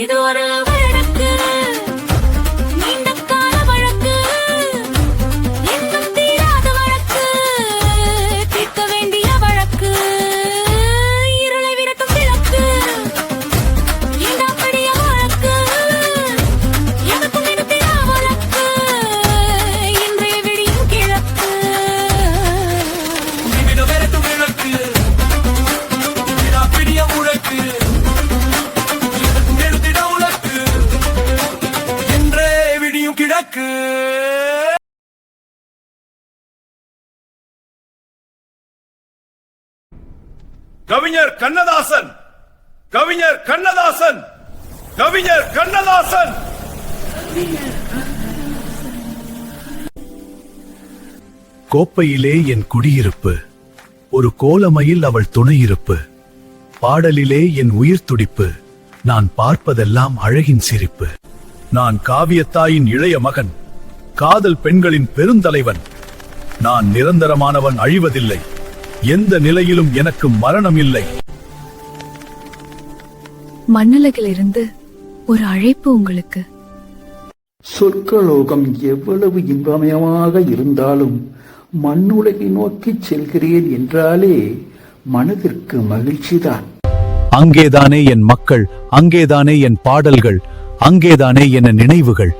இது ஒரு வழக்கு, நீண்ட கால வழக்கு, இன்னும் தீராத வழக்கு, தீர்க்க வேண்டிய வழக்கு, இருளை விரட்டும் விளக்கு, இந்தப்படிய வழக்கு, எதற்கும் நிறுத்தின வழக்கு, இன்றைய விடியும் கிழக்கு, விரட்டும் விளக்கு, விடிய உழக்கு, கிழக்கு. கவிஞர் கண்ணதாசன், கவிஞர் கண்ணதாசன், கவிஞர் கண்ணதாசன். கோப்பையிலே என் குடியிருப்பு, ஒரு கோலமையில் அவள் துணையிருப்பு, பாடலிலே என் உயிர் துடிப்பு, நான் பார்ப்பதெல்லாம் அழகின் சிரிப்பு. நான் காவியத்தாயின் இளைய மகன், காதல் பெண்களின் பெருந்தலைவன். நான் நிரந்தரமானவன், அழிவதில்லை, எந்த நிலையிலும் எனக்கு மரணம் இல்லை. மண்ணுலகிலிருந்து ஒரு அழைப்பு உங்களுக்கு. சொர்க்கலோகம் எவ்வளவு இன்பமயமாக இருந்தாலும் மண்ணுலகை நோக்கி செல்கிறேன் என்றாலே மனதிற்கு மகிழ்ச்சிதான். அங்கேதானே என் மக்கள், அங்கேதானே என் பாடல்கள், அங்கேதானே என நினைவுகள்.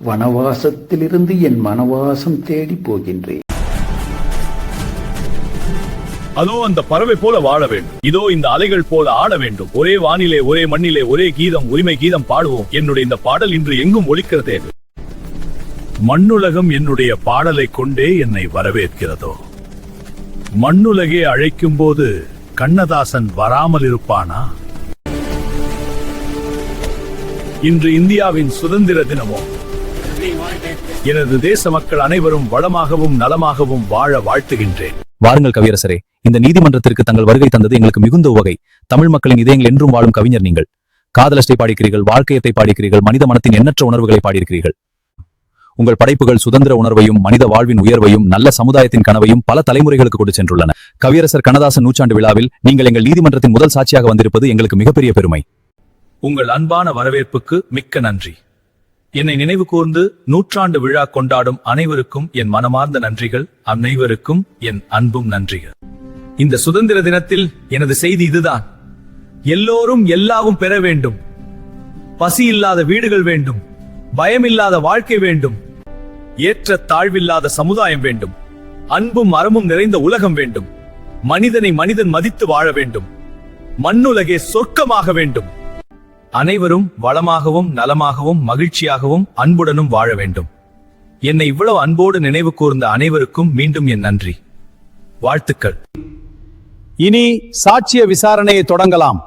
வனவாசத்திலிருந்து என் மனவாசம் தேடி போகின்றேன். அதோ அந்த பறவை போல வாழ வேண்டும், இதோ இந்த அலைகள் போல ஆட வேண்டும். ஒரே வானிலே, ஒரே மண்ணிலே, ஒரே கீதம், உரிமை கீதம் பாடுவோம். என்னுடைய இந்த பாடல் இன்று எங்கும் ஒலிக்கிறதே. மண்ணுலகம் என்னுடைய பாடலை கொண்டே என்னை வரவேற்கிறதோ. மண்ணுலகே அழைக்கும் போது கண்ணதாசன் வராமல் இருப்பானா? இன்று இந்தியாவின் சுதந்திர தினமோ. எனது தேச மக்கள் அனைவரும் வளமாகவும் நலமாகவும் வாழ வாழ்த்துகின்றேன். வாருங்கள் கவியரசரே, இந்த நீதிமன்றத்திற்கு தங்கள் வருகை தந்தது எங்களுக்கு மிகுந்த உவகை. தமிழ் மக்களின் இதயங்கள் என்றும் வாழும் கவிஞர் நீங்கள். காதலத்தை பாடிக்கிறீர்கள், வாழ்க்கையத்தை பாடிக்கிறீர்கள், மனித மனத்தின் எண்ணற்ற உணர்வுகளை பாடியிருக்கிறீர்கள். உங்கள் படைப்புகள் சுதந்திர உணர்வையும் மனித வாழ்வின் உயர்வையும் நல்ல சமுதாயத்தின் கனவையும் பல தலைமுறைகளுக்கு கொண்டு சென்றுள்ளன. கவியரசர் கண்ணதாசன் நூற்றாண்டு விழாவில் நீங்கள் எங்கள் நீதிமன்றத்தின் முதல் சாட்சியாக வந்திருப்பது எங்களுக்கு மிகப்பெரிய பெருமை. உங்கள் அன்பான வரவேற்புக்கு மிக்க நன்றி. என்னை நினைவு கூர்ந்து நூற்றாண்டு விழா கொண்டாடும் அனைவருக்கும் என் மனமார்ந்த நன்றிகள். அனைவருக்கும் என் அன்பும் நன்றிகள். இந்த சுதந்திர தினத்தில் எனது செய்தி இதுதான். எல்லோரும் எல்லாவும் பெற வேண்டும். பசி இல்லாத வீடுகள் வேண்டும், பயமில்லாத வாழ்க்கை வேண்டும், ஏற்ற தாழ்வில்லாத சமுதாயம் வேண்டும், அன்பும் அறமும் நிறைந்த உலகம் வேண்டும், மனிதனை மனிதன் மதித்து வாழ வேண்டும், மண்ணுலகே சொர்க்கமாக வேண்டும், அனைவரும் வளமாகவும் நலமாகவும் மகிழ்ச்சியாகவும் அன்புடனும் வாழ வேண்டும். என்னை இவ்வளவு அன்போடு நினைவு கூர்ந்த அனைவருக்கும் மீண்டும் என் நன்றி, வாழ்த்துக்கள். இனி சாட்சிய விசாரணையை தொடங்கலாம்.